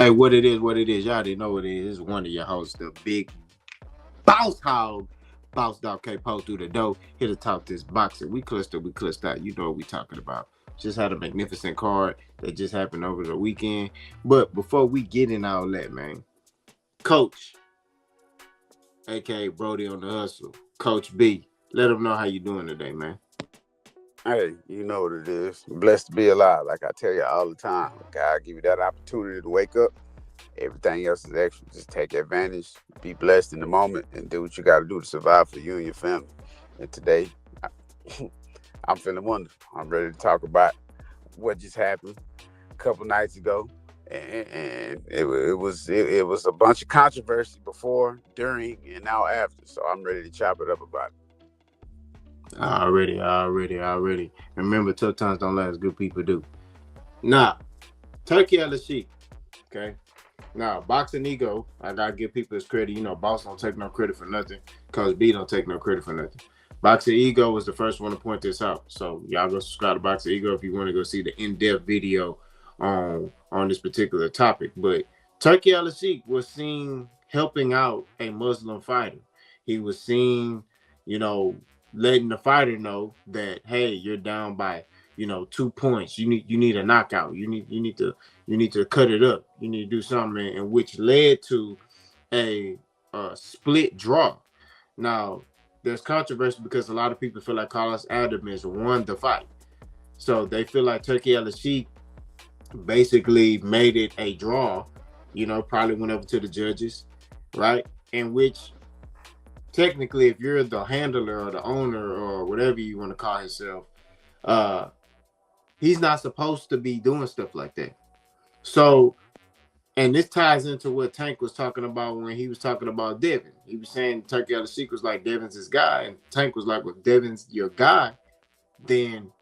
Hey, what it is. Y'all already know what it is. It's one of your hosts, the big boss hog. Boss dog K post through the door. Here to talk this boxing. We clustered out. You know what we talking about. Just had a magnificent card that just happened over the weekend. But before we get in all that, man, Coach, aka Brody on the hustle, Coach B, let them know how you doing today, man. Hey, you know what it is. Blessed to be alive. Like I tell you all the time. God give you that opportunity to wake up. Everything else is extra. Just take advantage. Be blessed in the moment and do what you got to do to survive for you and your family. And today, I, I'm feeling wonderful. I'm ready to talk about what just happened a couple nights ago. And it was a bunch of controversy before, during, and now after. So I'm ready to chop it up about it. Already. Remember, tough times don't last. Good people do. Nah, Turkey Alashikh. Okay. Now, boxing ego, I gotta give people his credit. You know, boss don't take no credit for nothing. Cause B don't take no credit for nothing. Boxing ego was the first one to point this out. So y'all go subscribe to Boxing Ego if you want to go see the in-depth video on this particular topic. But Turkey Alashikh was seen helping out a Muslim fighter. He was seen, you know, letting the fighter know that hey, you're down by 2 points. You need a knockout. You need to cut it up. You need to do something, and which led to a, split draw. Now, there's controversy because a lot of people feel like Carlos Alderman won the fight, so they feel like Turkey Alashikh basically made it a draw. Probably went over to the judges, right? In which technically, if you're the handler or the owner or whatever you want to call yourself, uh, he's not supposed to be doing stuff like that. So, and this ties into what Tank was talking about when he was talking about Devin. He was saying Turkey Alashikh was like Devin's his guy, and Tank was like, "Well, if Devin's your guy, then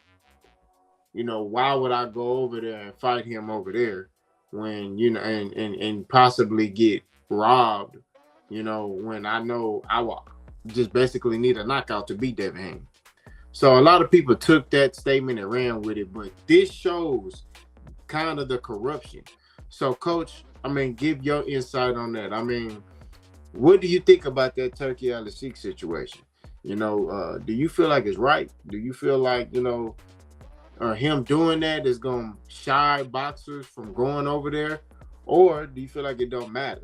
why would I go over there and fight him over there when and possibly get robbed? When I know I will just basically need a knockout to beat Devin Haney." So a lot of people took that statement and ran with it, but this shows kind of the corruption. So, Coach, I mean, give your insight on that. I mean, what do you think about that Turkey Alashikh situation? Do you feel like it's right? Do you feel like him doing that is gonna shy boxers from going over there, or do you feel like it don't matter?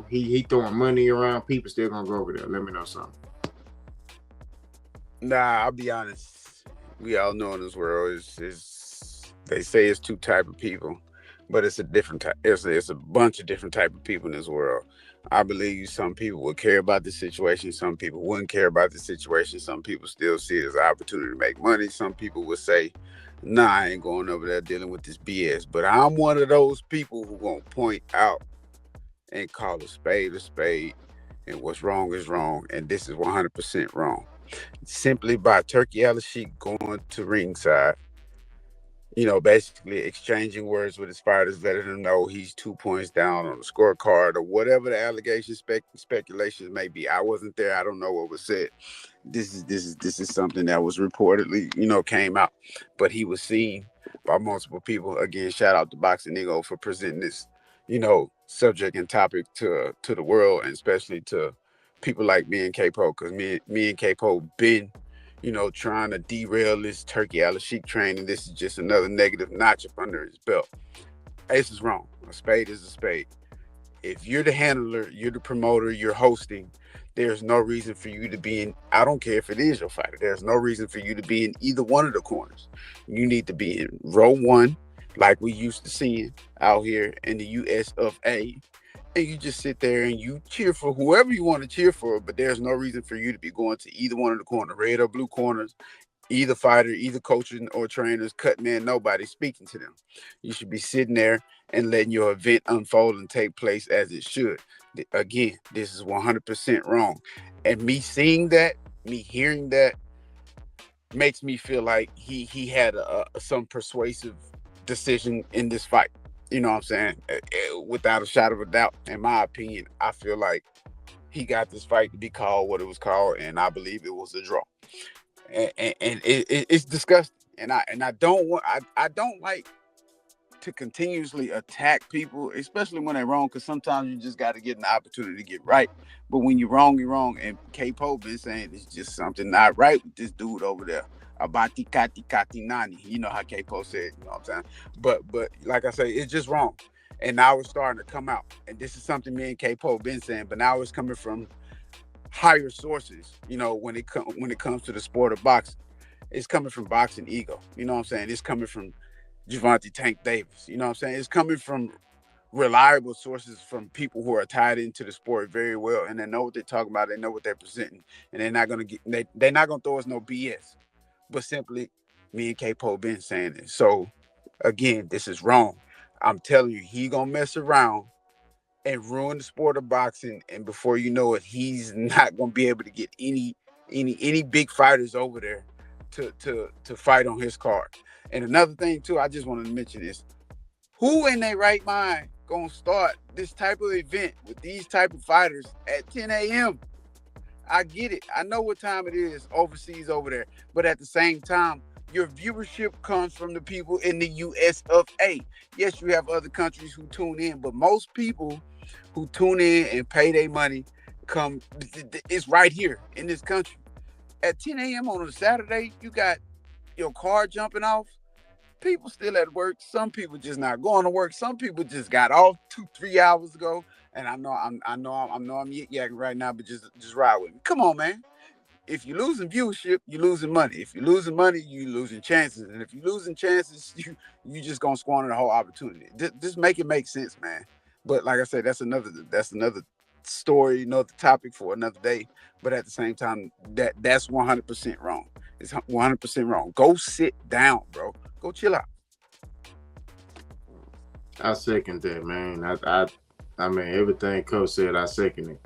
He throwing money around, people still gonna go over there. Let me know something. Nah, I'll be honest. We all know in this world is they say it's two type of people, but it's a different type. It's a bunch of different type of people in this world. I believe some people would care about the situation. Some people wouldn't care about the situation. Some people still see it as an opportunity to make money. Some people would say, "Nah, I ain't going over there dealing with this BS." But I'm one of those people who gonna point out and call a spade, and what's wrong is wrong, and this is 100% wrong. Simply by Turkey Alashikh going to ringside, basically exchanging words with his fighters, letting them know he's 2 points down on the scorecard or whatever the allegations, speculations may be. I wasn't there. I don't know what was said. This is something that was reportedly, came out, but he was seen by multiple people. Again, shout out to Boxing Ego for presenting this, subject and topic to the world, and especially to people like me and K-Po, because me and K-Po been trying to derail this Turkey Alashikh train, and this is just another negative notch up under his belt. This is wrong. A spade is a spade. If you're the handler, you're the promoter, you're hosting, there's no reason for you to be in, I don't care if it is your fighter, there's no reason for you to be in either one of the corners. You need to be in row one, like we used to seeing out here in the US of A, and you just sit there and you cheer for whoever you want to cheer for, but there's no reason for you to be going to either one of the corner, red or blue corners, either fighter, either coaching or trainers, cutting in, nobody speaking to them. You should be sitting there and letting your event unfold and take place as it should. Again, this is 100% wrong. And me seeing that, me hearing that, makes me feel like he had some persuasive decision in this fight. You know what I'm saying? Without a shadow of a doubt, in my opinion, I feel like he got this fight to be called what it was called, and I believe it was a draw. And it's disgusting. And I don't want I don't like to continuously attack people, especially when they're wrong, because sometimes you just got to get an opportunity to get right. But when you're wrong, you're wrong. And K-Po been saying it's just something not right with this dude over there. Abati kati kati nani. You know how K-Po said, you know what I'm saying? But like I say, it's just wrong. And now it's starting to come out. And this is something me and K-Po been saying, but now it's coming from higher sources, when it comes to the sport of boxing. It's coming from Boxing Ego. You know what I'm saying? It's coming from Javante Tank Davis. You know what I'm saying? It's coming from reliable sources, from people who are tied into the sport very well, and they know what they're talking about. They know what they're presenting, and they're not gonna throw us no BS. But simply, me and K-Po been saying this. So again, this is wrong. I'm telling you, he gonna mess around and ruin the sport of boxing, and before you know it, he's not gonna be able to get any big fighters over there to fight on his card. And another thing too, I just wanted to mention this: who in their right mind gonna start this type of event with these type of fighters at 10 a.m.? I get it. I know what time it is overseas over there, but at the same time, your viewership comes from the people in the US of A. Yes, you have other countries who tune in, but most people who tune in and pay their money it's right here in this country. At 10 a.m. on a Saturday, you got your car jumping off. People still at work. Some people just not going to work. Some people just got off 2-3 hours ago. And I know I'm yik-yakking right now, but just ride with me. Come on, man. If you're losing viewership, you're losing money. If you're losing money, you're losing chances. And if you're losing chances, you just gonna squander the whole opportunity. Just make it make sense, man. But like I said, that's another story, another topic for another day. But at the same time, that's 100% wrong. It's 100% wrong. Go sit down, bro. Go chill out. I second that, man. I mean, everything Coach said, I second it.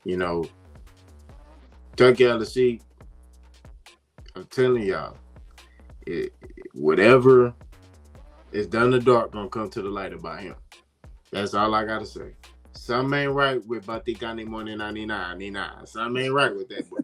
You know, Turki Alashikh, I'm telling y'all, whatever is done in the dark gonna come to the light about him. That's all I gotta say. Something ain't right with Batikani Money 99. Something ain't right with that boy.